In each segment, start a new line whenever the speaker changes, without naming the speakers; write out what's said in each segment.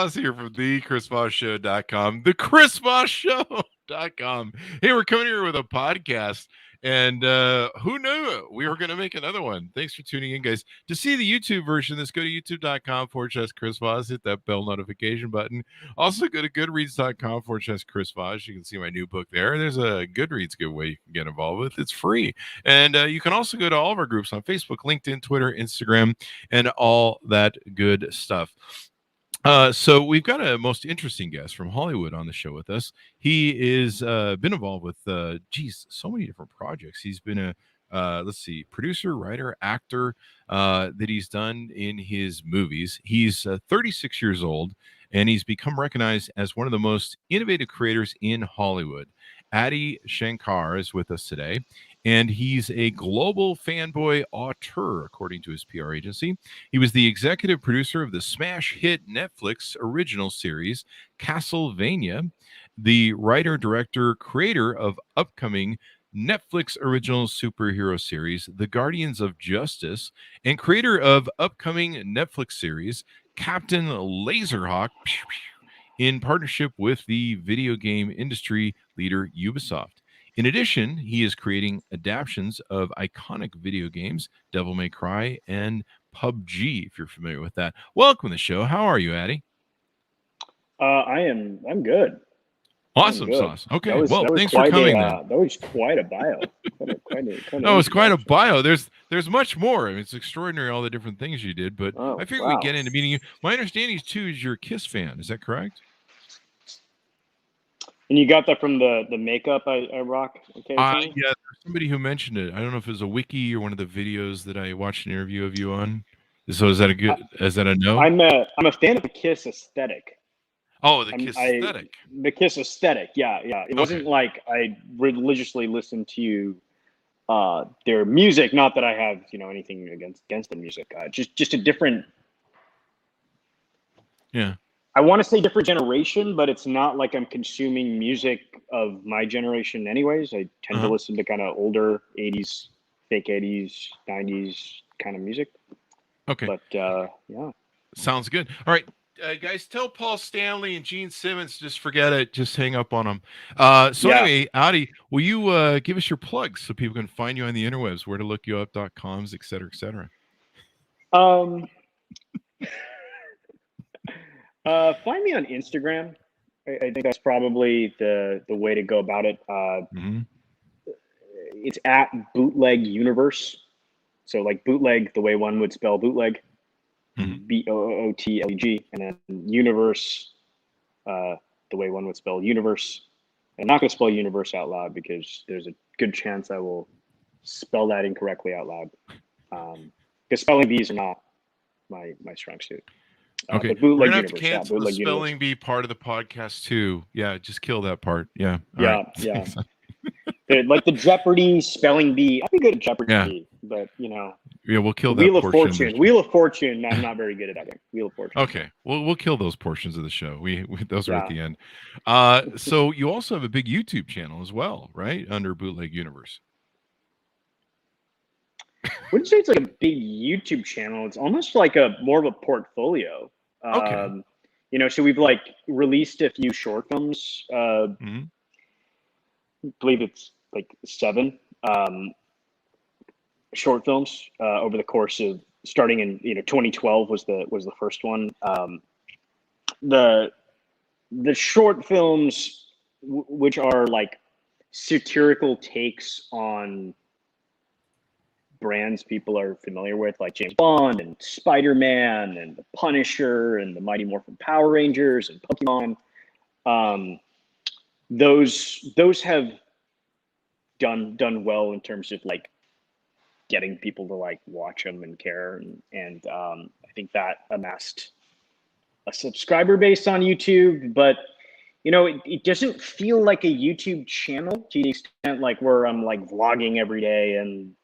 Voss here from the ChrisVossShow.com, the ChrisVossShow.com. Hey, we're coming here with a podcast, and who knew we were going to make another one? Thanks for tuning in, guys. To see the YouTube version, let's go to youtube.com/Chris Voss, hit that bell notification button. Also, go to goodreads.com/Chris Voss. You can see my new book there. There's a Goodreads giveaway you can get involved with. It's free. And you can also go to all of our groups on Facebook, LinkedIn, Twitter, Instagram, and all that good stuff. So we've got a most interesting guest from Hollywood on the show with us. He is been involved with so many different projects. He's been a producer, writer, actor that he's done in his movies. He's 36 years old, and he's become recognized as one of the most innovative creators in Hollywood. Adi Shankar is with us today, and he's a global fanboy auteur, according to his PR agency. He was the executive producer of the smash hit Netflix original series, Castlevania, the writer, director, creator of upcoming Netflix original superhero series, The Guardians of Justice, and creator of upcoming Netflix series, Captain Laserhawk, in partnership with the video game industry leader Ubisoft. In addition, he is creating adaptations of iconic video games, Devil May Cry and PUBG, if you're familiar with that. Welcome to the show. How are you, Adi?
I'm good.
Awesome sauce. Okay, thanks for coming. That
was quite a bio.
Quite a bio. There's much more. I mean, it's extraordinary all the different things you did. But I figured we'd get into meeting you. My understanding is too is you're a Kiss fan. Is that correct?
And you got that from the makeup I rock?
Yeah, there's somebody who mentioned it. I don't know if it was a wiki or one of the videos that I watched an interview of you on. So is that a no?
I'm a fan of the Kiss aesthetic.
Oh, the Kiss aesthetic.
The Kiss aesthetic, yeah. It wasn't like I religiously listened to their music. Not that I have anything against the music. Just a different.
Yeah.
I want to say different generation, but it's not like I'm consuming music of my generation anyways. I tend to listen to kind of older 80s, fake 80s, 90s kind of music.
Okay.
But yeah.
Sounds good. All right. Guys, tell Paul Stanley and Gene Simmons just forget it. Just hang up on them. Anyway, Adi, will you give us your plugs so people can find you on the interwebs, where to look you up.coms, et cetera, et cetera?
Find me on Instagram. I think that's probably the way to go about it. It's at Bootleg Universe. So like bootleg, the way one would spell bootleg. BOOTLEG, and then universe, the way one would spell universe. I'm not going to spell universe out loud because there's a good chance I will spell that incorrectly out loud. Because spelling bees are not my strong suit.
Okay, we're going to have to cancel the spelling bee part of the podcast too. Yeah, just kill that part. Yeah.
Yeah. Like the Jeopardy spelling bee. I'd be good at Jeopardy, but
yeah, we'll kill that
Wheel of
portion.
Fortune. Wheel of Fortune. I'm not very good at that. Wheel of Fortune.
Okay, we'll kill those portions of the show. We those are at the end. So you also have a big YouTube channel as well, right? Under Bootleg Universe.
Wouldn't say it's like a big YouTube channel. It's almost like more of a portfolio.
Okay.
So we've like released a few short films. I believe it's like 7 short films over the course of starting in 2012 was the first one. The short films, which are like satirical takes on brands people are familiar with, like James Bond and Spider-Man and the Punisher and the Mighty Morphin Power Rangers and Pokemon. Those have done well in terms of like getting people to like watch them and care, and I think that amassed a subscriber base on YouTube, but it doesn't feel like a YouTube channel to the extent like where I'm like vlogging every day and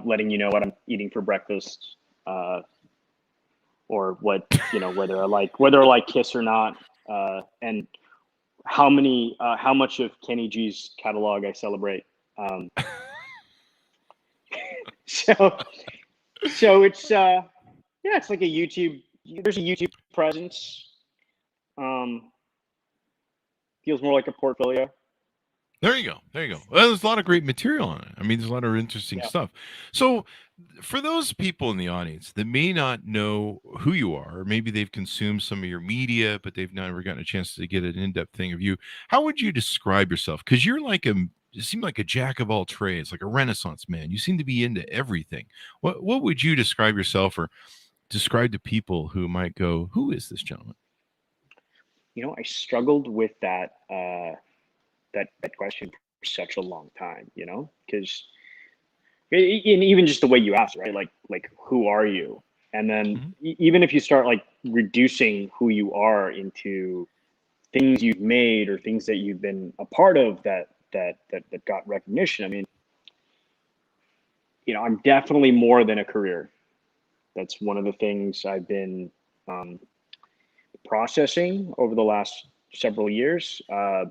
letting you know what I'm eating for breakfast, or what whether I like Kiss or not, and how much of Kenny G's catalog I celebrate. So it's it's like a YouTube there's a YouTube presence. Feels more like a portfolio.
There you go. There you go. Well, there's a lot of great material on it. I mean, there's a lot of interesting stuff. So, for those people in the audience that may not know who you are, or maybe they've consumed some of your media, but they've never gotten a chance to get an in-depth thing of you, how would you describe yourself? Because you're like you seem like a jack of all trades, like a Renaissance man. You seem to be into everything. What would you describe yourself, or describe to people who might go, "Who is this gentleman?"
I struggled with that question for such a long time, because even just the way you asked, right? Like who are you? And then even if you start like reducing who you are into things you've made or things that you've been a part of that got recognition. I mean, I'm definitely more than a career. That's one of the things I've been processing over the last several years. I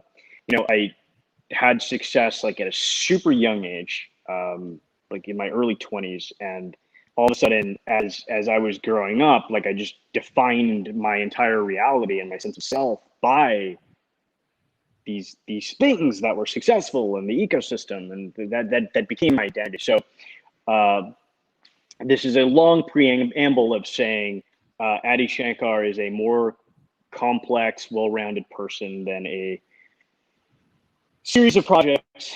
had success like at a super young age, like in my early 20s, and all of a sudden, as I was growing up, like I just defined my entire reality and my sense of self by these things that were successful in the ecosystem, and that became my identity. So this is a long preamble of saying Adi Shankar is a more complex, well-rounded person than a series of projects.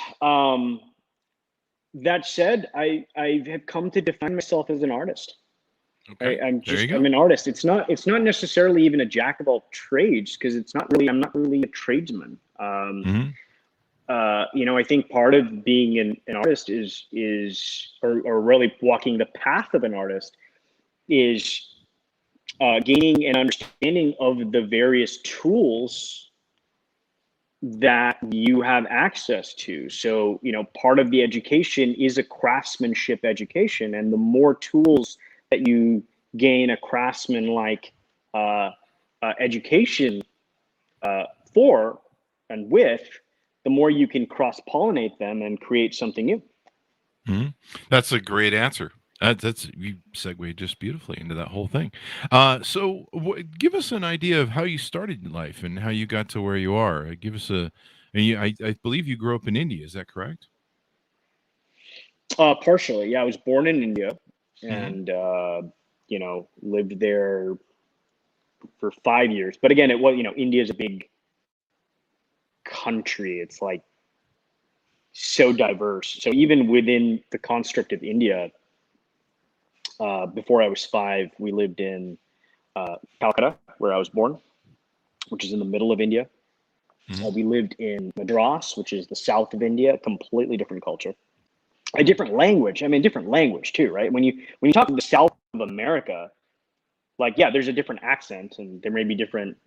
That said, I have come to define myself as an artist.
Okay.
I'm an artist. It's not necessarily even a jack of all trades, because I'm not really a tradesman. I think part of being an artist or really walking the path of an artist is gaining an understanding of the various tools that you have access to. So, part of the education is a craftsmanship education, and the more tools that you gain a craftsman-like education for and with, the more you can cross-pollinate them and create something new.
That's a great answer. That's you segued just beautifully into that whole thing. So give us an idea of how you started in life and how you got to where you are. Give us I believe you grew up in India. Is that correct?
Partially, yeah. I was born in India and lived there for 5 years. But again, India is a big country. It's like so diverse. So even within the construct of India, before I was 5, we lived in Calcutta, where I was born, which is in the middle of India. We lived in Madras, which is the south of India, completely different culture. A different language. I mean, different language too, right? When you talk to the South of America, like, yeah, there's a different accent and there may be different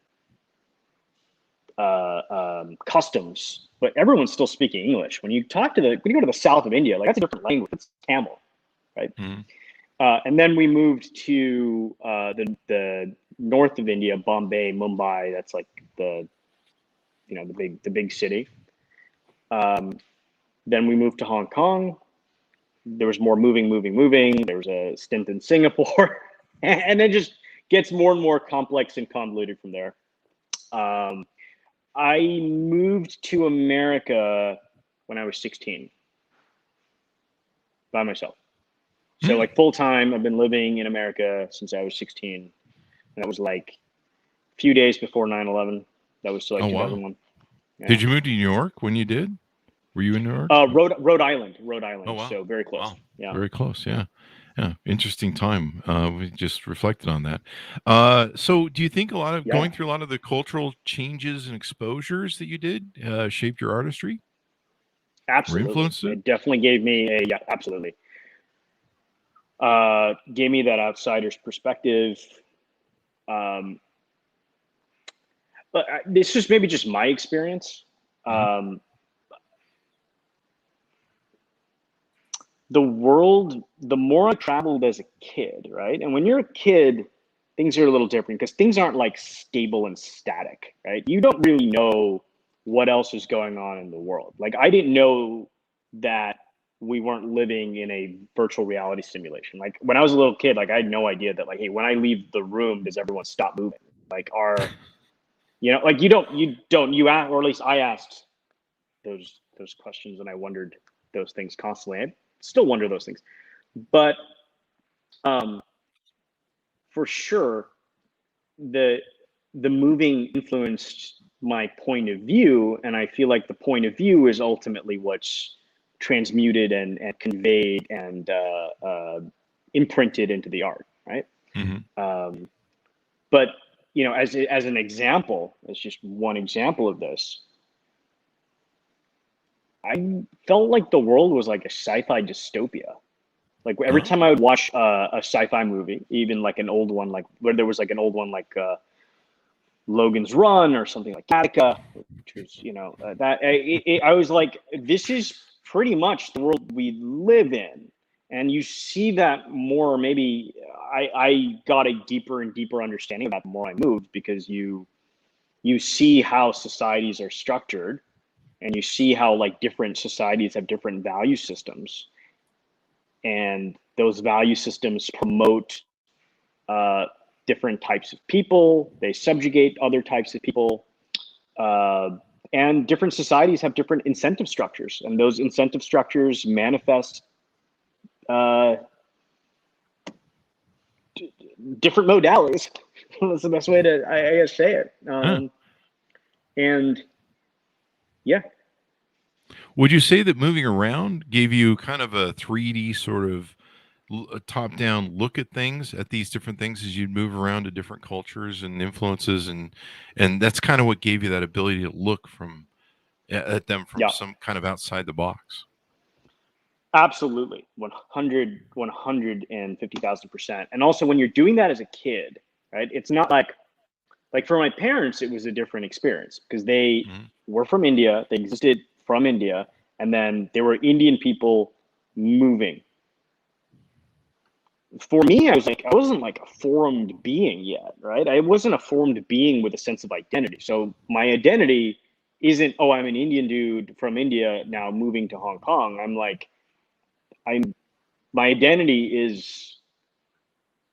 customs, but everyone's still speaking English. When you go to the south of India, like that's a different language. It's Tamil, right? And then we moved to the north of India, Bombay, Mumbai. That's like the big city. Then we moved to Hong Kong. There was more moving. There was a stint in Singapore, and it just gets more and more complex and convoluted from there. I moved to America when I was 16 by myself. So like full time, I've been living in America since I was 16. And that was like a few days before 9/11. That was like 2001. Wow. Yeah.
Did you move to New York when you did? Were you in New York?
Rhode Island.
Oh, wow.
So very close.
Wow.
Yeah.
Very close. Yeah. Yeah. Interesting time. We just reflected on that. So do you think going through a lot of the cultural changes and exposures that you did shaped your artistry?
Absolutely.
Or influenced it?
It definitely gave me absolutely. Gave me that outsider's perspective. But this is maybe just my experience. The world, the more I traveled as a kid, right? And when you're a kid, things are a little different because things aren't like stable and static, right? You don't really know what else is going on in the world. Like I didn't know that we weren't living in a virtual reality simulation. Like when I was a little kid, like I had no idea that like, hey, when I leave the room, does everyone stop moving? Like like you ask, or at least I asked those questions, and I wondered those things constantly. I still wonder those things, but for sure, the moving influenced my point of view, and I feel like the point of view is ultimately what's transmuted and conveyed and imprinted into the art, right?
Mm-hmm.
But as an example, as just one example of this, I felt like the world was like a sci-fi dystopia. Like every time I would watch a sci-fi movie, even like an old one, like where there was like an old one like Logan's Run or something like Gattaca, which was I was like, this is pretty much the world we live in. And you see that more. Maybe I got a deeper and deeper understanding of that the more I moved, because you see how societies are structured, and you see how like different societies have different value systems, and those value systems promote different types of people. They subjugate other types of people, and different societies have different incentive structures, and those incentive structures manifest different modalities. That's the best way to, I guess, say it. And yeah.
Would you say that moving around gave you kind of a 3D sort of a top-down look at things, at these different things as you'd move around to different cultures and influences, and that's kind of what gave you that ability to look at them from some kind of outside the box?
Absolutely. 150,000%. And also when you're doing that as a kid, right, it's not like for my parents, it was a different experience, because they were from India, they existed from India, and then there were Indian people moving. For me, I wasn't like a formed being yet, right? I wasn't a formed being with a sense of identity. So my identity isn't, oh, I'm an Indian dude from India now moving to Hong Kong. I'm like, my identity is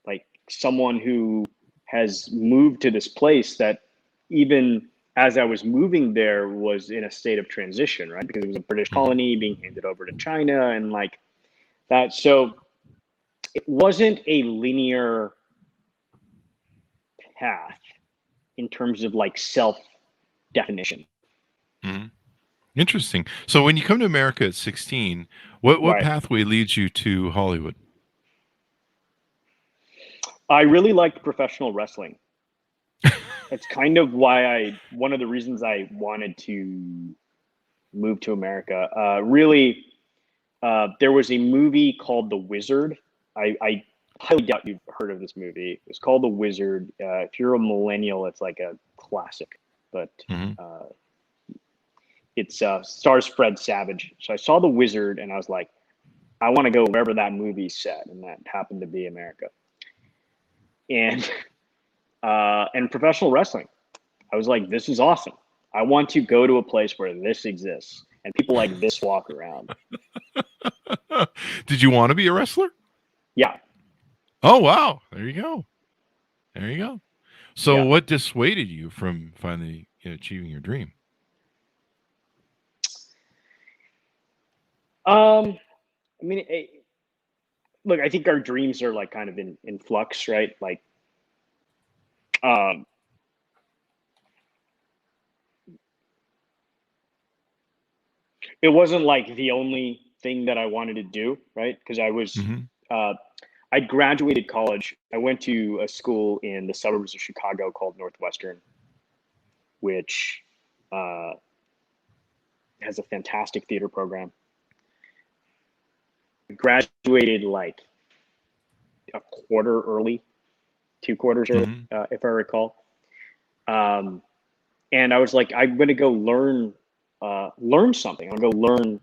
like someone who has moved to this place that, even as I was moving there, was in a state of transition, right? Because it was a British colony being handed over to China and like that. So it wasn't a linear path in terms of like self-definition.
Mm-hmm. Interesting. So when you come to America at 16, what pathway leads you to Hollywood?
I really liked professional wrestling. That's kind of why one of the reasons I wanted to move to America. There was a movie called The Wizard. I highly doubt you've heard of this movie. It's called The Wizard. If you're a millennial, it's like a classic, but it stars Fred Savage. So I saw The Wizard and I was like, I want to go wherever that movie's set, and that happened to be America. And professional wrestling, I was like, this is awesome. I want to go to a place where this exists and people like this walk around.
Did you want to be a wrestler?
Yeah.
Oh, wow. There you go. So what dissuaded you from finally achieving your dream?
I mean, look, I think our dreams are like kind of in flux, right? Like, it wasn't like the only thing that I wanted to do, right? Because I was, I graduated college. I went to a school in the suburbs of Chicago called Northwestern, which has a fantastic theater program. I graduated like a quarter early, 2 quarters early, if I recall. And I was like, I'm going to go learn something. I'm going to go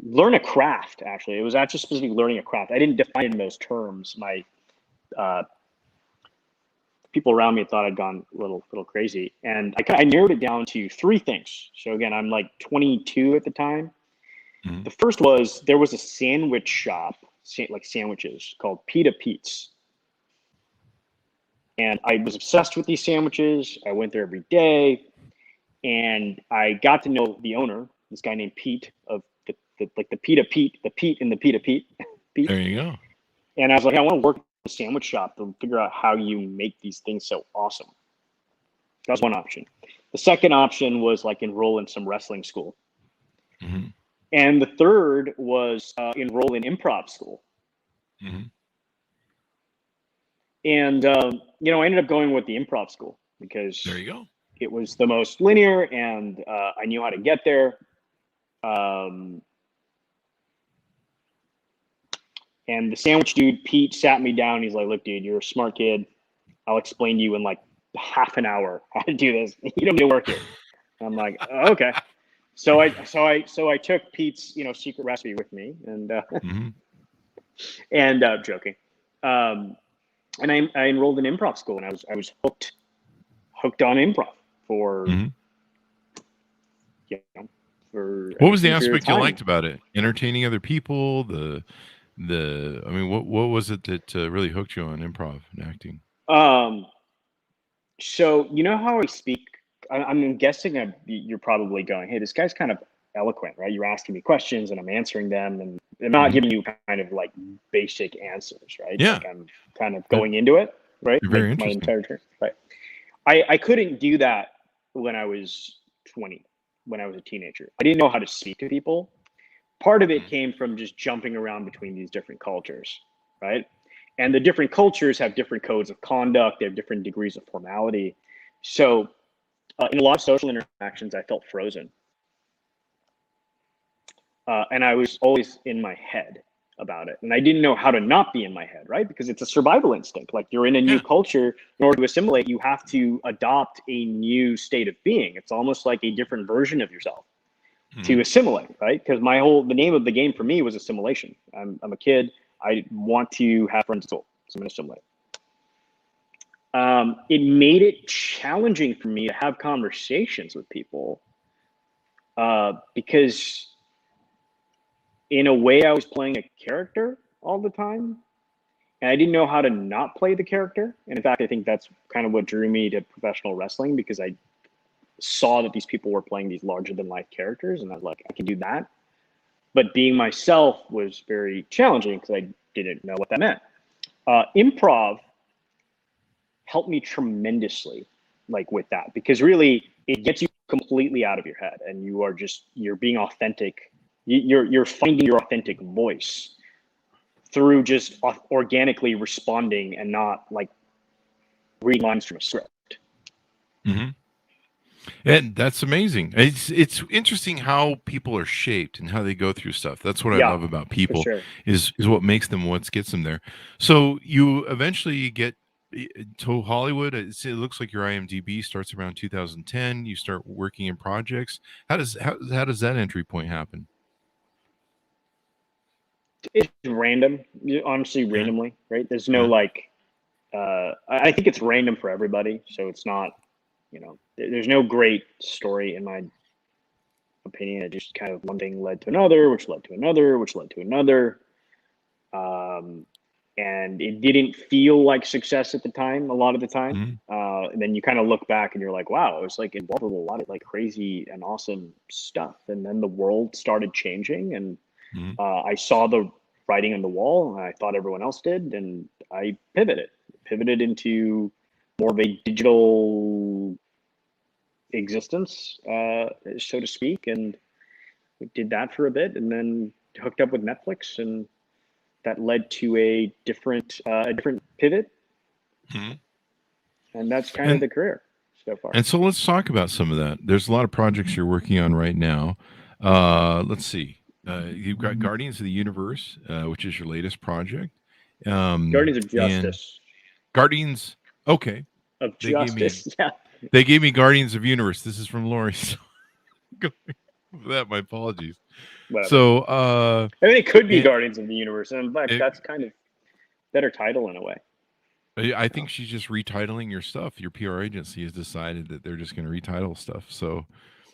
learn a craft. Actually, it was actually supposed to be learning a craft. I didn't define it in those terms. My people around me thought I'd gone a little crazy, and I narrowed it down to 3 things. So again, I'm like 22 at the time,
Mhm.
The first was there was a sandwich shop, like sandwiches, called Pita Pete's. And I was obsessed with these sandwiches. I went there every day, and I got to know the owner, this guy named Pete of the Pita Pete, the Pete in the Pita Pete, Pete.
There you go.
And I was like, I want to work in a sandwich shop to figure out how you make these things so awesome. That was one option. The second option was like enroll in some wrestling school.
Mm-hmm.
And the third was enroll in improv school.
Mm-hmm.
And, I ended up going with the improv school because
There you go.
it was the most linear and I knew how to get there. And the sandwich dude, Pete, sat me down. He's like, look, dude, you're a smart kid. I'll explain to you in like half an hour how to do this. You don't need to work here. I'm like, oh, okay. So I took Pete's, secret recipe with me and,
Mm-hmm.
and joking. And I enrolled in improv school, and I was hooked on improv for,
Mm-hmm.
for
What was the
a period of
aspect you
time.
liked about it? Entertaining other people. What was it that really hooked you on improv and acting?
So you know how I speak. I'm guessing you're probably going, hey, this guy's kind of eloquent, right? You're asking me questions and I'm answering them, and I'm not
Mhm.
giving you kind of like basic answers, right?
Yeah.
Like I'm kind of going into it, right?
You're very
Like my
interesting.
entire turn, right? I couldn't do that when I was 20, when I was a teenager. I didn't know how to speak to people. Part of it
Mhm.
came from just jumping around between these different cultures, right? And the different cultures have different codes of conduct. They have different degrees of formality. So in a lot of social interactions, I felt frozen. And I was always in my head about it. And I didn't know how to not be in my head, right? Because it's a survival instinct. Like you're in a new
Yeah.
culture, in order to assimilate, you have to adopt a new state of being. It's almost like a different version of yourself to
Mhm.
assimilate, right? Because the name of the game for me was assimilation. I'm a kid. I want to have friends at school, so I'm going to assimilate. It made it challenging for me to have conversations with people because in a way I was playing a character all the time and I didn't know how to not play the character. And in fact, I think that's kind of what drew me to professional wrestling, because I saw that these people were playing these larger than life characters and I was like, I can do that. But being myself was very challenging because I didn't know what that meant. Improv helped me tremendously, like with that, because really it gets you completely out of your head and you're being authentic. You're finding your authentic voice through just organically responding and not like reading lines from a script.
Mm-hmm. And that's amazing. It's interesting how people are shaped and how they go through stuff. That's what I
Yeah,
love about
for
people
sure.
is what makes them, what gets them there. So you eventually get to Hollywood. It looks like your IMDb starts around 2010. You start working in projects. How does that entry point happen?
It's random, honestly,
Okay.
randomly, right? There's no
Okay.
like, I think it's random for everybody. So it's not, there's no great story in my opinion. It just kind of one thing led to another, which led to another, which led to another. And it didn't feel like success at the time, a lot of the time.
Mhm.
And then you kind of look back and you're like, wow, I was like involved with a lot of like crazy and awesome stuff. And then the world started changing and
Mhm.
I saw the writing on the wall and I thought everyone else did. And I pivoted into more of a digital existence, so to speak. And we did that for a bit and then hooked up with Netflix, and that led to a different pivot,
Mhm.
and that's kind of
And
the career so far.
and so let's talk about some of that. There's a lot of projects you're working on right now. Let's see. You've got Guardians of the Universe, which is your latest project.
Guardians of
And
Justice.
Guardians. Okay,
Of
they gave me
Justice, yeah.
they gave me Guardians of Universe. This is from Lori. So go for that. My apologies.
Whatever.
So
I mean, it could be
and
Guardians of the Universe, and in fact,
it,
that's kind of better title in a way.
I think she's just retitling your stuff. Your PR agency has decided that they're just going to retitle stuff. So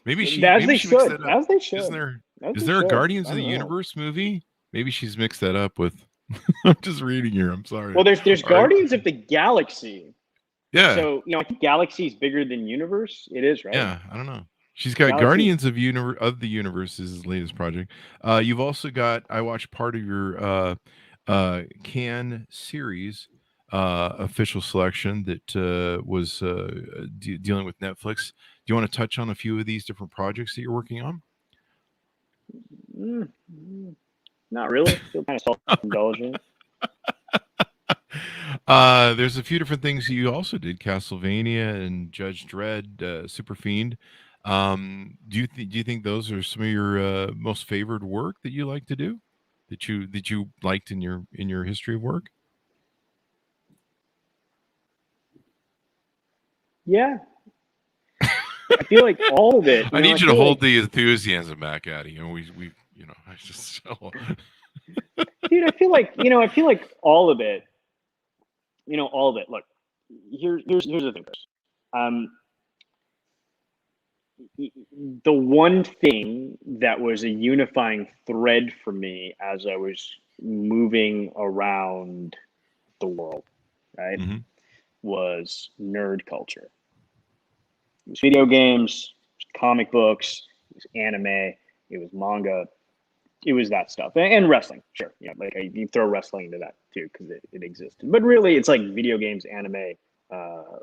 maybe
As
she
they
mixed
should,
that up.
as they
Isn't
should.
there Is there a Guardians of the Universe movie? Maybe she's mixed that up with. I'm just reading here. I'm sorry.
Well, there's Guardians of the Galaxy.
Yeah.
So I think Galaxy is bigger than Universe. It is, right?
Yeah, I don't know. She's got Guardians of the Universe is his latest project. You've also got. I watched part of your Cannes series official selection that was dealing with Netflix. Do you want to touch on a few of these different projects that you're working on?
Not really. Feel kind of self-indulgent.
There's a few different things you also did: Castlevania and Judge Dredd, Super Fiend. Do you think those are some of your most favored work that you like to do, that you liked in your history of work?
Yeah, I feel like all of it.
I need you to hold the enthusiasm back, Adi. I just so.
Dude, I feel like all of it. All of it. Look, here's the thing, Chris. The one thing that was a unifying thread for me as I was moving around the world, right, was nerd culture. It was video games, it was comic books, it was anime, it was manga, it was that stuff, and wrestling. Sure, you throw wrestling into that too because it existed. But really, it's like video games, anime,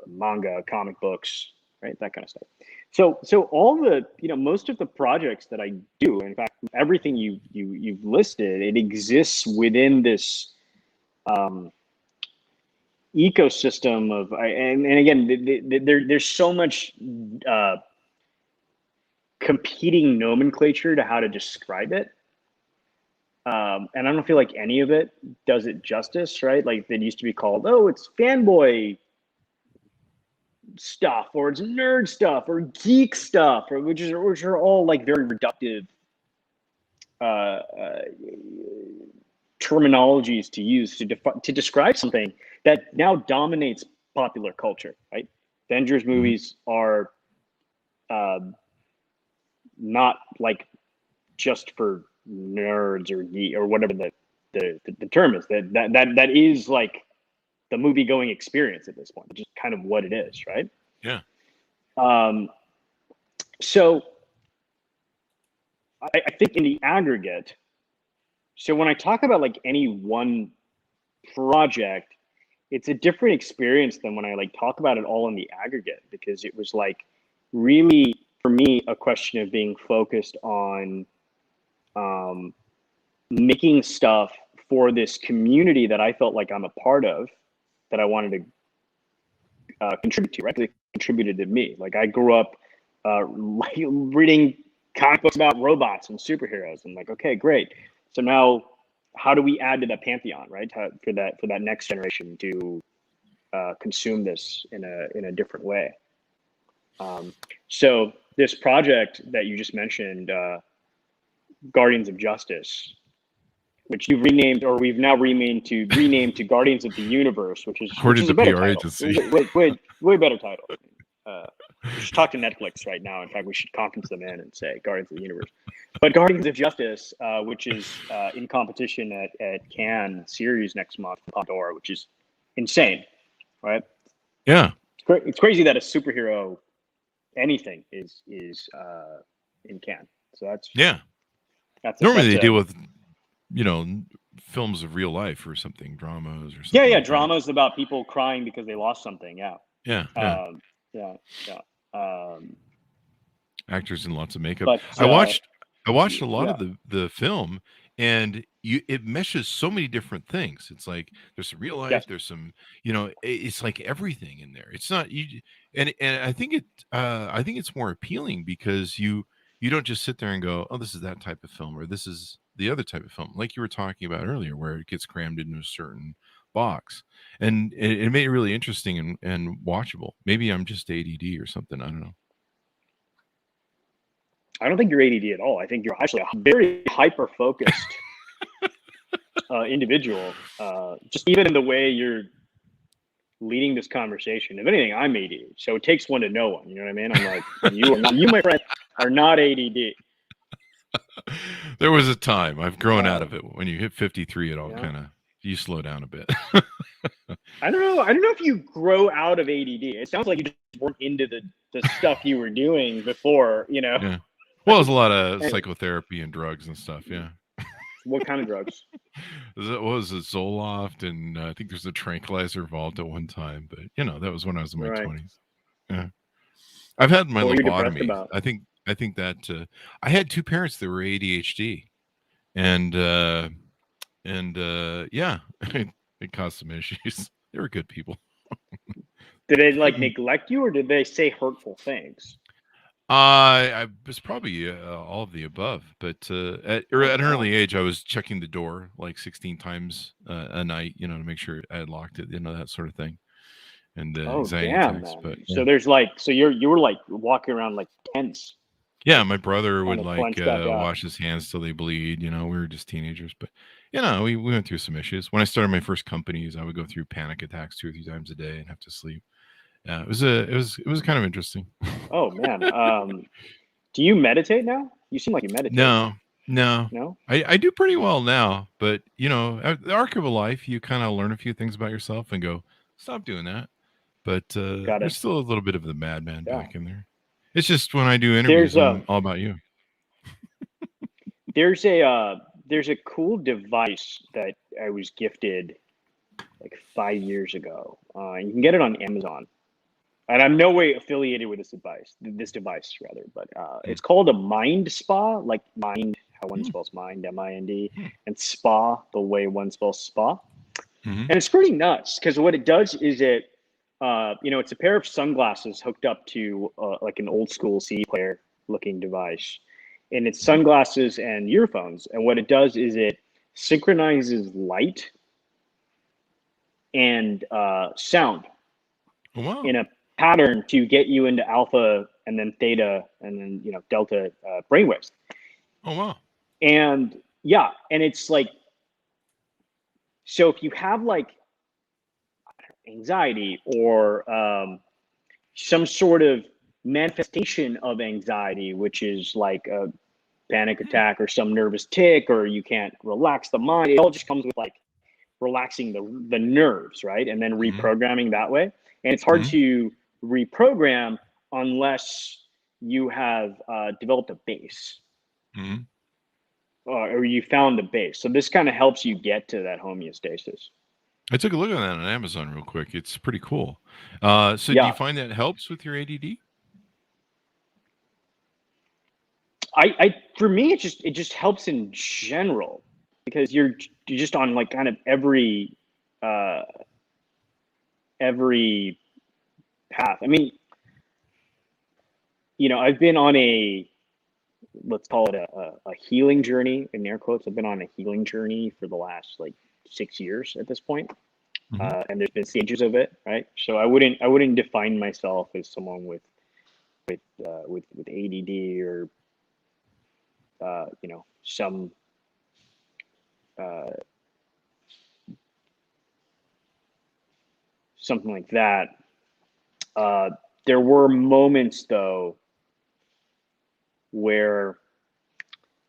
manga, comic books, right? That kind of stuff. So all the most of the projects that I do, in fact, everything you've listed, it exists within this ecosystem of and again, there's so much competing nomenclature to how to describe it. And I don't feel like any of it does it justice, right? Like it used to be called, it's fanboy stuff, or it's nerd stuff, or geek stuff, or which are all like very reductive terminologies to use to describe something that now dominates popular culture, right? Avengers movies are not like just for nerds or geek or whatever the term is. That is like the movie going experience at this point, which is kind of what it is, right?
Yeah.
So I think in the aggregate, so when I talk about like any one project, it's a different experience than when I like talk about it all in the aggregate, because it was like really for me a question of being focused on making stuff for this community that I felt like I'm a part of, that I wanted to contribute to, right? They contributed to me. Like I grew up reading comic books about robots and superheroes. I'm like, okay, great. So now, how do we add to that pantheon, right? For that next generation to consume this in a different way. So this project that you just mentioned, Guardians of Justice, which you've renamed, or we've now renamed to Guardians of the Universe, which is a better title.
Agency.
Way better title. We should talk to Netflix right now. In fact, we should conference them in and say Guardians of the Universe. But Guardians of Justice, which is in competition at Cannes series next month, Pandora, which is insane, right?
Yeah,
it's crazy that a superhero anything is in Cannes. So that's
normally they deal with films of real life or something, dramas or something.
Yeah, dramas about people crying because they lost something. Yeah.
Actors in lots of makeup.
But,
I watched a lot of the film, and it meshes so many different things. It's like there's some real life, there's some, it's like everything in there. It's not and I think it's more appealing because you don't just sit there and go, oh, this is that type of film, or this is the other type of film, like you were talking about earlier, where it gets crammed into a certain box, and it made it really interesting and watchable. Maybe I'm just ADD or something. I don't know.
I don't think you're ADD at all. I think you're actually a very hyper-focused individual. Just even in the way you're leading this conversation. If anything, I'm ADD. So it takes one to know one. You know what I mean? I'm like, you, my friend, are not ADD.
There was a time. I've grown out of it. When you hit 53, it all kind of, you slow down a bit.
I don't know. I don't know if you grow out of ADD. It sounds like you just weren't into the stuff you were doing before, you know.
Yeah. Well, there's a lot of psychotherapy and drugs and stuff. Yeah.
What kind of drugs?
What was it? Zoloft, and I think there's a tranquilizer involved at one time. But that was when I was in my 20s. Yeah. I've had my lobotomy. I think that I had two parents that were ADHD, and yeah, it caused some issues. They were good people.
Did they neglect you, or did they say hurtful things?
I was probably all of the above, but at an early age, I was checking the door like 16 times a night, to make sure I had locked it, that sort of thing, and anxiety attacks. But
so there's so you were walking around like tense.
Yeah, my brother would wash his hands till they bleed. We were just teenagers, but we went through some issues. When I started my first companies, I would go through panic attacks 2 or 3 times a day and have to sleep. Yeah, it was kind of interesting.
Oh man, do you meditate now? You seem like you meditate.
No. I do pretty well now, but at the arc of a life, you kind of learn a few things about yourself and go, stop doing that. But there's still a little bit of the madman back in there. It's just when I do interviews, I'm all about you.
There's a cool device that I was gifted like 5 years ago. You can get it on Amazon. And I'm no way affiliated with this device rather, but it's called a mind spa, like mind, how one spells mind, M-I-N-D, and spa, the way one spells spa. And it's pretty nuts because what it does is it's a pair of sunglasses hooked up to like an old school CD player looking device. And it's sunglasses and earphones. And what it does is it synchronizes light and sound in a pattern to get you into alpha and then theta and then delta brainwaves.
Oh wow.
And yeah, and it's like, so if you have like anxiety or some sort of manifestation of anxiety, which is like a panic attack or some nervous tick, or you can't relax the mind, it all just comes with like relaxing the nerves, right? And then reprogramming that way. And it's hard to reprogram unless you have developed a base or you found a base. So this kind of helps you get to that homeostasis.
I took a look at that on Amazon real quick. It's pretty cool. So do you find that helps with your ADD?
For me, it just helps in general because you're just on like kind of every path. I mean, I've been on let's call it a healing journey in air quotes. I've been on a healing journey for the last like 6 years at this point. And there's been stages of it, right? So I wouldn't define myself as someone with ADD or some something like that. There were moments though where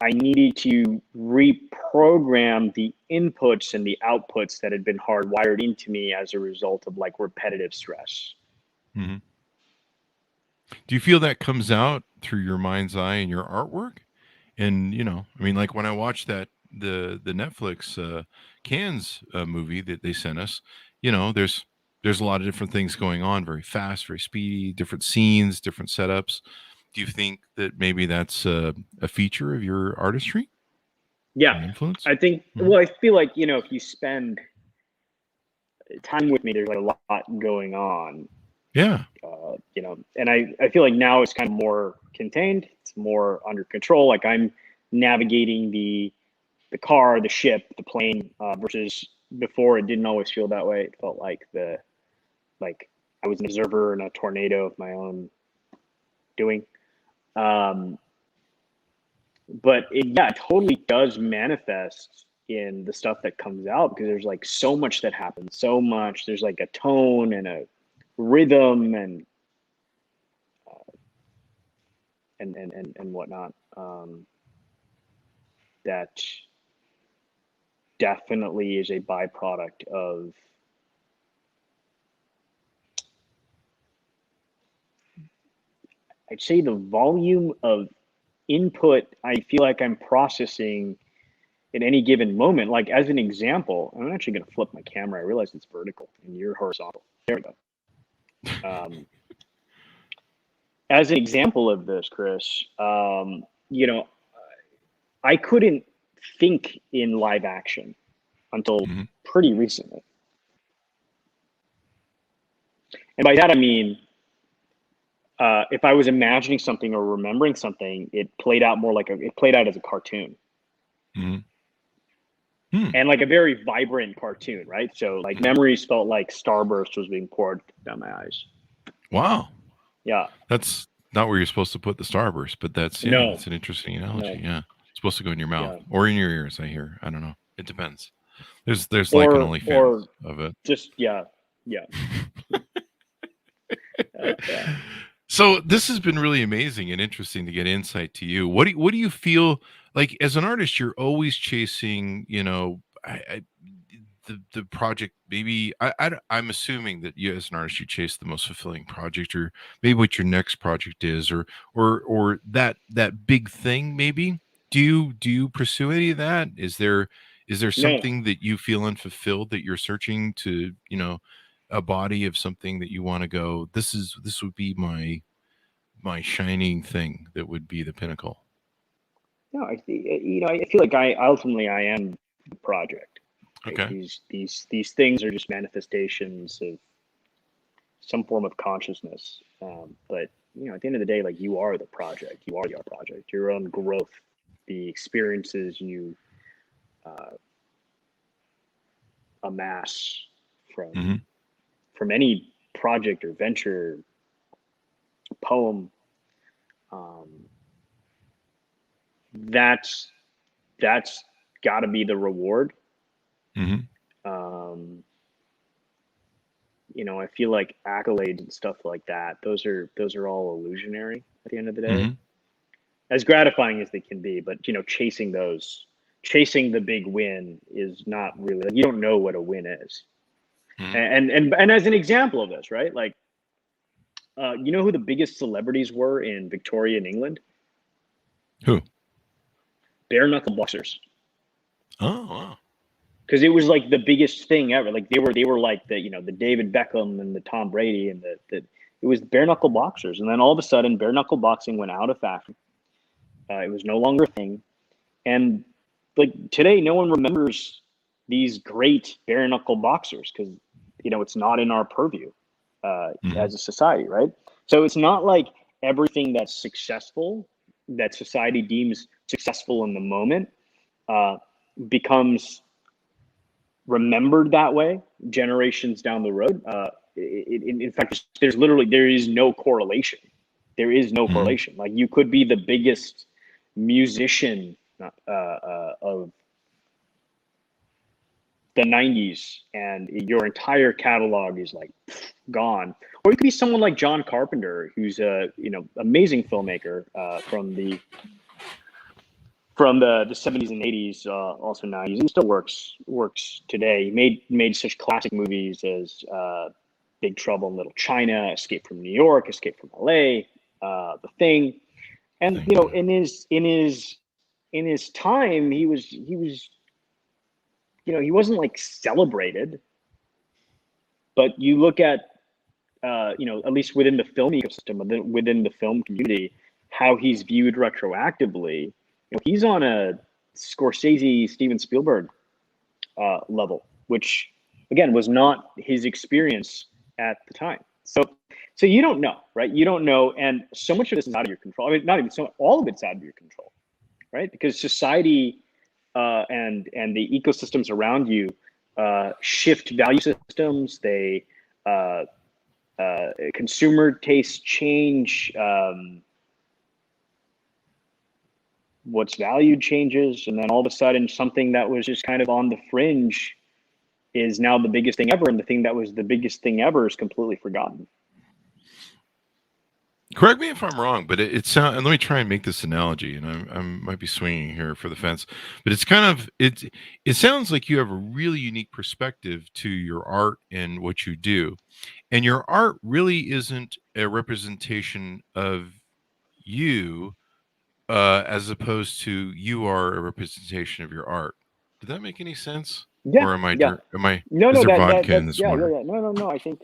I needed to reprogram the inputs and the outputs that had been hardwired into me as a result of like repetitive stress.
Do you feel that comes out through your mind's eye and your artwork? And I mean, like when I watched the Netflix Cans movie that they sent us, there's a lot of different things going on, very fast, very speedy, different scenes, different setups. Do you think that maybe that's a feature of your artistry?
Yeah, influence? I think. Well, I feel like if you spend time with me, there's like a lot going on.
Yeah.
And I feel like now it's kind of more contained. It's more under control. Like I'm navigating the car, the ship, the plane, versus before it didn't always feel that way. It felt like I was an observer in a tornado of my own doing. But it totally does manifest in the stuff that comes out because there's like so much that happens, so much. There's like a tone and a rhythm and whatnot. that definitely is a byproduct of I'd say the volume of input I feel like I'm processing at any given moment. Like as an example, I'm actually going to flip my camera. I realize it's vertical and you're horizontal. There we go. As an example of this, Chris, you know, I couldn't think in live action until pretty recently. And by that, I mean, if I was imagining something or remembering something, it played out more like it played out as a cartoon. And like a very vibrant cartoon, right? So like memories felt like starburst was being poured down my eyes.
Wow.
Yeah.
That's not where you're supposed to put the starburst, but that's that's an interesting analogy.
No.
Yeah. It's supposed to go in your mouth or in your ears, I hear. I don't know. It depends. There's like an OnlyFans of it.
Just yeah.
So this has been really amazing and interesting to get insight to you. What do you feel like as an artist? You're always chasing, the project. Maybe I'm assuming that you, as an artist, you chase the most fulfilling project, or maybe what your next project is, or that big thing. Maybe do you pursue any of that? Is there something that you feel unfulfilled that you're searching to, a body of something that you want to go, this would be my shining thing that would be the pinnacle?
No, I feel like I am the project. Right?
Okay.
These things are just manifestations of some form of consciousness. But at the end of the day, like you are the project. You are your project. Your own growth, the experiences you amass from any project or venture, poem, that's got to be the reward. I feel like accolades and stuff like that, those are all illusionary at the end of the day, as gratifying as they can be. But chasing the big win is not really, you don't know what a win is. And as an example of this, right? Like, who the biggest celebrities were in Victorian England?
Who?
Bare knuckle boxers.
Oh, wow.
Because it was like the biggest thing ever. Like they were like the David Beckham and the Tom Brady and it was bare knuckle boxers. And then all of a sudden, bare knuckle boxing went out of fashion. It was no longer a thing. And like today, no one remembers these great bare knuckle boxers because it's not in our purview as a society, right? So it's not like everything that's successful, that society deems successful in the moment, becomes remembered that way generations down the road. In fact, there is no correlation. There is no correlation. Like you could be the biggest musician of the 90s and your entire catalog is like gone. Or you could be someone like John Carpenter, who's a amazing filmmaker from the 70s and 80s, also 90s. He still works today. He made such classic movies as Big Trouble in Little China, Escape from New York, Escape from LA, The Thing. And in his time, he wasn't like celebrated. But you look at at least within the film ecosystem, within the film community, how he's viewed retroactively. He's on a Scorsese, Steven Spielberg level, which again was not his experience at the time. So you don't know, right? You don't know, and so much of this is out of your control. I mean, not even so. All of it's out of your control, right? Because society and the ecosystems around you shift value systems. They consumer tastes change. What's valued changes, and then all of a sudden something that was just kind of on the fringe is now the biggest thing ever, and the thing that was the biggest thing ever is completely forgotten.
Correct me if I'm wrong, but it sounds. And let me try and make this analogy, and I might be swinging here for the fence, but it's kind of it. It sounds like you have a really unique perspective to your art and what you do, and your art really isn't a representation of you, as opposed to you are a representation of your art. Did that make any sense?
Yeah,
Or am I?
yeah.
Am I?
No,
Is
no,
there
that
vodka in
that's
this
yeah, yeah,
water?
yeah. No, no, no. I think.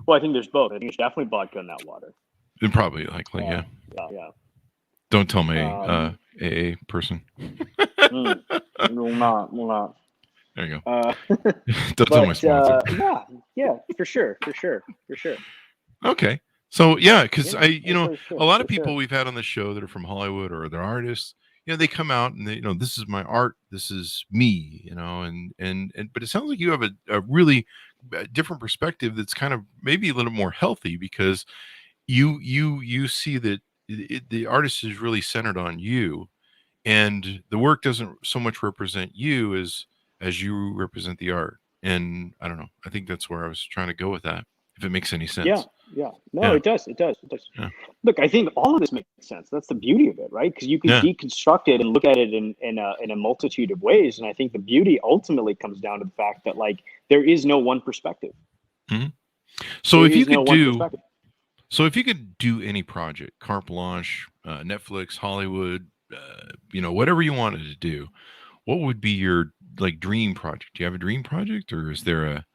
Well, I think there's both. I think there's definitely vodka in that water.
And probably likely, yeah.
Yeah.
Don't tell me, AA person.
Mm, will not, will not.
There you go.
Uh,
Don't tell my
but
sponsor.
yeah, for sure.
Okay. So yeah, because
Yeah, for
a
sure,
lot
for
of people
sure.
we've had on the show that are from Hollywood or they're artists, they come out and this is my art, this is me, and but it sounds like you have a really different perspective that's kind of maybe a little more healthy because you see that the artist is really centered on you, and the work doesn't so much represent you as you represent the art. And I don't know. I think that's where I was trying to go with that. If it makes any
Yeah,
sense.
yeah. No,
Yeah.
it does. It does. It does.
Yeah.
Look, I think all of this makes sense. That's the beauty of it, right? Because you can
Yeah.
deconstruct it and look at it in a multitude of ways. And I think the beauty ultimately comes down to the fact that like there is no one perspective.
hmm So
There
if you
is no
could
one
do,
perspective.
any project, carte blanche, Netflix, Hollywood, whatever you wanted to do, what would be your like dream project? Do you have a dream project, or is there a?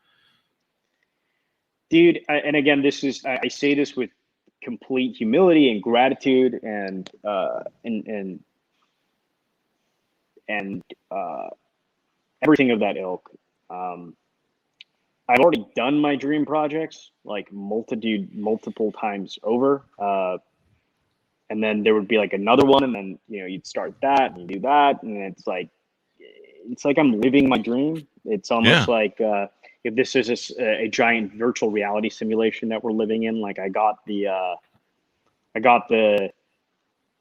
Dude, and again, I say this with complete humility and gratitude and everything of that ilk. Um, I've already done my dream projects like multiple times over. And then there would be like another one, and then you'd start that and you do that, and it's like I'm living my dream. It's almost
Yeah.
like if this is a giant virtual reality simulation that we're living in. Like I got the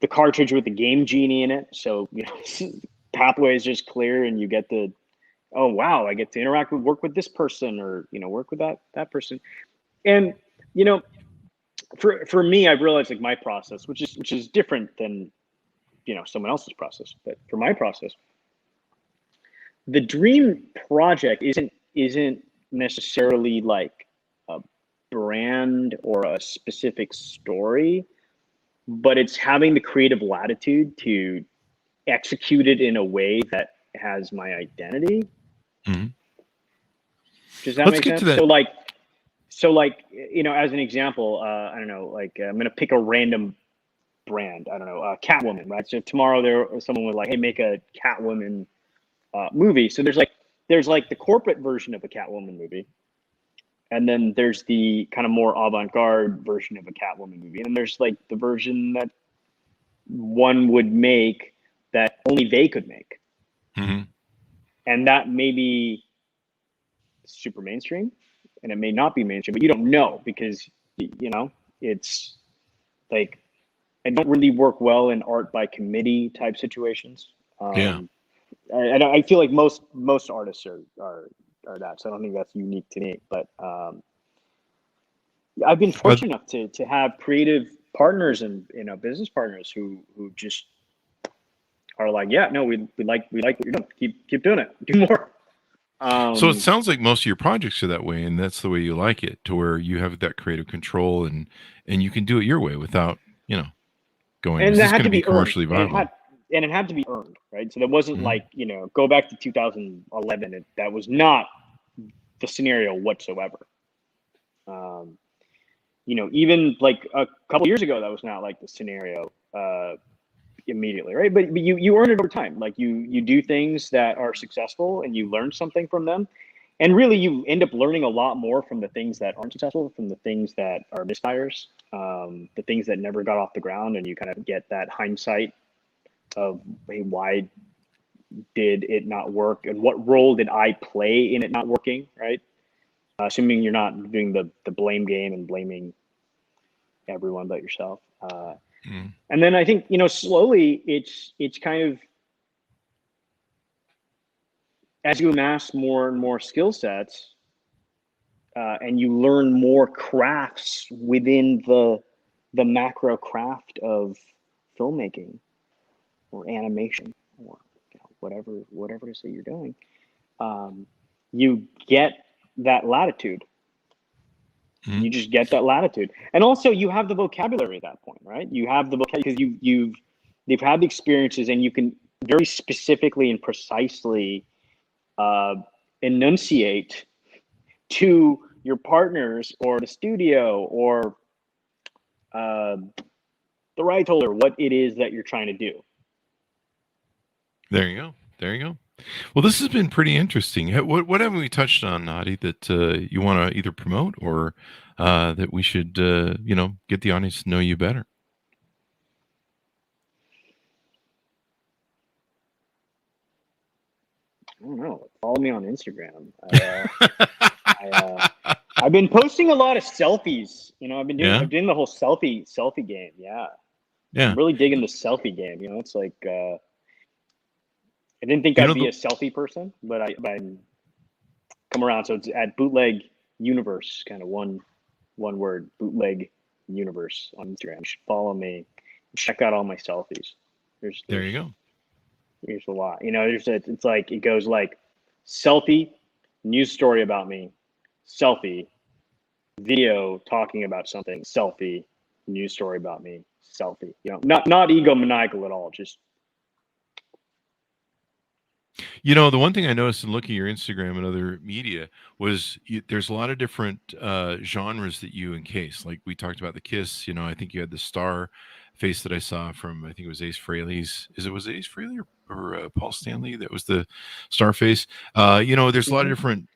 cartridge with the game genie in it, so pathway is just clear, and you get to, oh wow, I get to work with this person, or work with that person. And you know for me, I've realized like my process, which is different than someone else's process, but for my process, the dream project isn't necessarily like a brand or a specific story, but it's having the creative latitude to execute it in a way that has my identity.
Mhm.
Does that
Let's
make
get to
sense?
that.
So like as an example, I don't know, like I'm gonna pick a random brand. I don't know, Catwoman, right? So tomorrow someone was like, hey, make a Catwoman movie. So there's like the corporate version of a Catwoman movie, and then there's the kind of more avant-garde version of a Catwoman movie, and there's like the version that one would make that only they could make,
hmm
and that may be super mainstream, and it may not be mainstream, but you don't know because it's like I don't really work well in art by committee type situations.
Yeah.
And I feel like most artists are that. So I don't think that's unique to me. But I've been
Uh,
fortunate enough to have creative partners and business partners who just are like, yeah, no, we like what you're doing. Keep doing it. Do more.
so it sounds like most of your projects are that way, and that's the way you like it, to where you have that creative control and you can do it your way without, going,
And
is
that
this
had
going to
to
be
be earned,
commercially viable?
and it had to be earned, right? So that wasn't
hmm
like go back to 2011. That was not the scenario whatsoever. Um, even like a couple years ago, that was not like the scenario immediately, right? But you earn it over time. Like you do things that are successful, and you learn something from them. And really, you end up learning a lot more from the things that aren't successful, from the things that are misfires, the things that never got off the ground, and you kind of get that hindsight of, hey, why did it not work, and what role did I play in it not working, right? Assuming you're not doing the blame game and blaming everyone but yourself.
mm
And then I think slowly it's kind of, as you amass more and more skill sets, and you learn more crafts within the macro craft of filmmaking or animation or whatever it is that you're doing, you get that latitude.
Mhm.
You just get that latitude, and also you have the vocabulary at that point, right? You have the vocabulary because they've had the experiences, and you can very specifically and precisely enunciate to your partners or the studio or the rights holder what it is that you're trying to do.
There you go. There you go. Well, this has been pretty interesting. What haven't we touched on, Adi, that you want to either promote or that we should, get the audience to know you better?
I don't know. Follow me on Instagram. I've been posting a lot of selfies. I've been doing the whole selfie game. Yeah.
Yeah.
I'm really digging the selfie game. It's like I didn't think I'd be a selfie person, but I'm come around. So it's at BOOTLEG Universe, kind of one word, BOOTLEG Universe on Instagram. You should follow me. Check out all my selfies.
There you go.
There's a lot. It's like it goes like selfie, news story about me, selfie, video talking about something, selfie, news story about me, selfie. Not egomaniacal at all. Just
the one thing I noticed in looking at your Instagram and other media was there's a lot of different genres that you encase. Like we talked about the Kiss. I think you had the star face that I saw from, I think it was Ace Frehley's. Was it Ace Frehley or Paul Stanley? That was the star face. There's a lot of different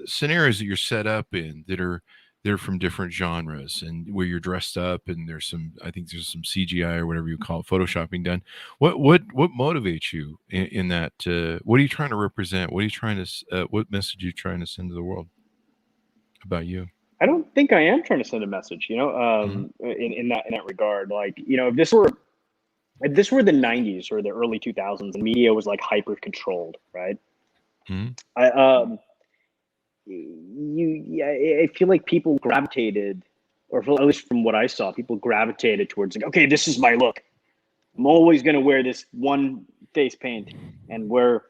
scenarios that you're set up in that are they're from different genres and where you're dressed up, and I think there's some CGI or whatever you call it, photoshopping done. What motivates you in that? What are you trying to represent? What message are you trying to send to the world about you?
I don't think I am trying to send a message, in that regard. Like, if this were the 90s or the early 2000s, and media was like hyper controlled, right?
Mm-hmm.
I feel like people gravitated, or at least from what I saw, people gravitated towards like, okay, this is my look. I'm always going to wear this one face paint and wear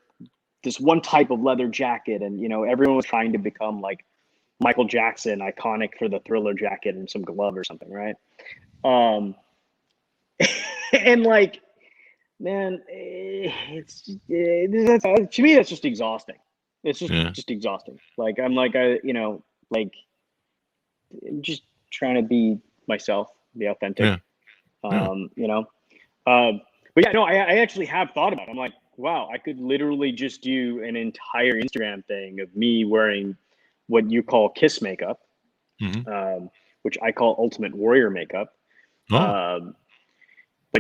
this one type of leather jacket. And, everyone was trying to become like Michael Jackson, iconic for the Thriller jacket and some glove or something, right? And like, man, to me, that's just exhausting. It's just exhausting. Like, I'm like, I'm just trying to be myself, be authentic. But yeah, no, I actually have thought about it. I'm like, wow, I could literally just do an entire Instagram thing of me wearing what you call Kiss makeup, which I call Ultimate Warrior makeup. But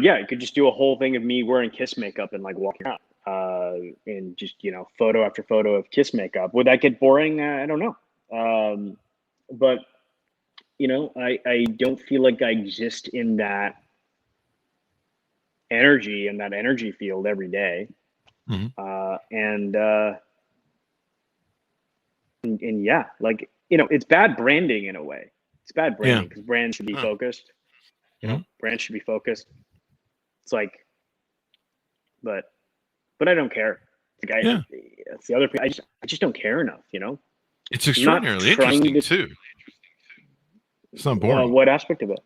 yeah, you could just do a whole thing of me wearing Kiss makeup and like walking around, and just photo after photo of Kiss makeup. Would that get boring? I don't know. But I don't feel like I exist in that energy and that energy field every day. And yeah, like, it's bad branding in a way. It's bad branding because brands should be focused. Brands should be focused. It's like, but I don't care. Like that's the other thing. I just don't care enough.
It's extraordinarily interesting too. It's not boring.
What aspect of it?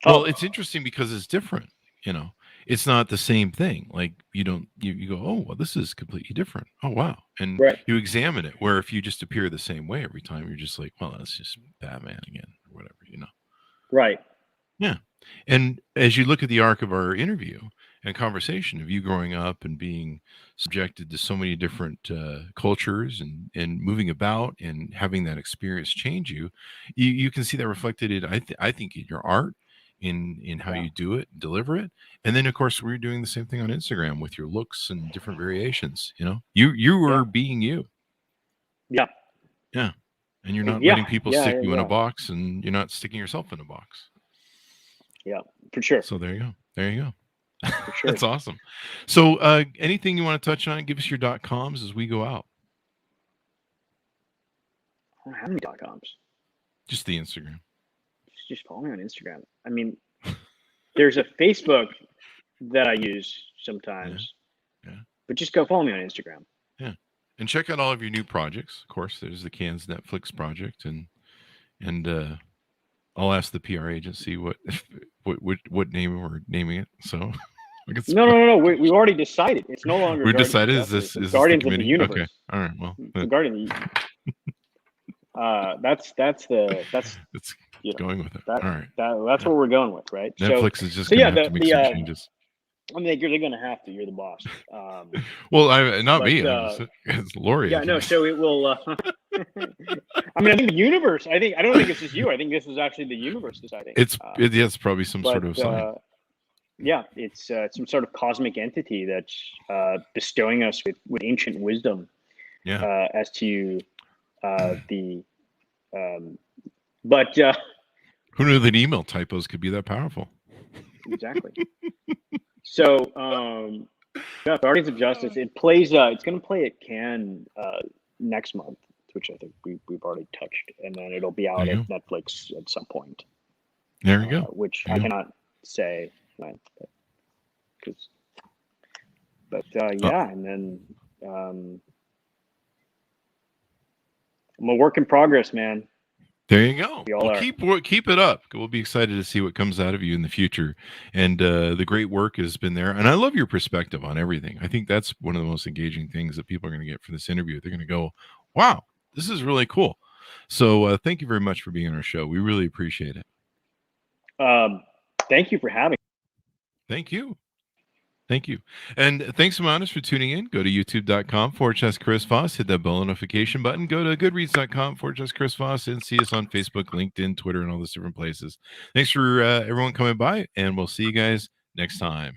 Well, it's interesting because it's different. It's not the same thing. Like you go, oh, well, this is completely different. Oh, wow. And you examine it, where if you just appear the same way every time, you're just like, well, that's just Batman again or whatever,
Right.
Yeah. And as you look at the arc of our interview and conversation of you growing up and being subjected to so many different cultures and moving about and having that experience change you can see that reflected in, I think, in your art, in how you do it and deliver it. And then of course we're doing the same thing on Instagram with your looks and different variations. You were being you.
Yeah
And you're not letting people stick you in a box, and you're not sticking yourself in a box.
Yeah, for sure.
So there you go.
For sure.
That's awesome. So anything you want to touch on? Give us your .coms as we go out.
I don't have any .coms.
Just the Instagram.
just follow me on Instagram. I mean, there's a Facebook that I use sometimes, but just go follow me on Instagram.
Yeah. And check out all of your new projects. Of course, there's the Cans Netflix project, and I'll ask the PR agency what name we're naming it. So
no. We've already decided. It's no longer.
We decided is this
Guardians
the
of the Universe?
Okay. All right. Well,
the Guardian. That's
it's going with it. All right.
That's what we're going with, right?
Netflix is just going to have to make some changes.
I mean, you're going to have to. You're the boss.
Well, not me. It's Lori.
Yeah, no. So it will. I mean, I think the universe. I don't think it's just you. I think this is actually the universe deciding.
It's probably some sort of sign.
Yeah, it's some sort of cosmic entity that's bestowing us with ancient wisdom.
Yeah.
As to the.
Who knew that email typos could be that powerful?
Exactly. So, Guardians of Justice. It plays. It's going to play at Cannes next month, which I think we've already touched, and then it'll be out at Netflix at some point.
There you go.
Which I cannot say when, and then I'm a work in progress, man.
There you go.
Well,
keep it up. We'll be excited to see what comes out of you in the future. And the great work has been there. And I love your perspective on everything. I think that's one of the most engaging things that people are going to get from this interview. They're going to go, wow, this is really cool. So thank you very much for being on our show. We really appreciate it.
Thank you for having me.
Thank you. Thank you. And thanks, Amonis, for tuning in. Go to youtube.com/Chris Voss. Hit that bell notification button. Go to goodreads.com/Chris Voss and see us on Facebook, LinkedIn, Twitter, and all those different places. Thanks for everyone coming by, and we'll see you guys next time.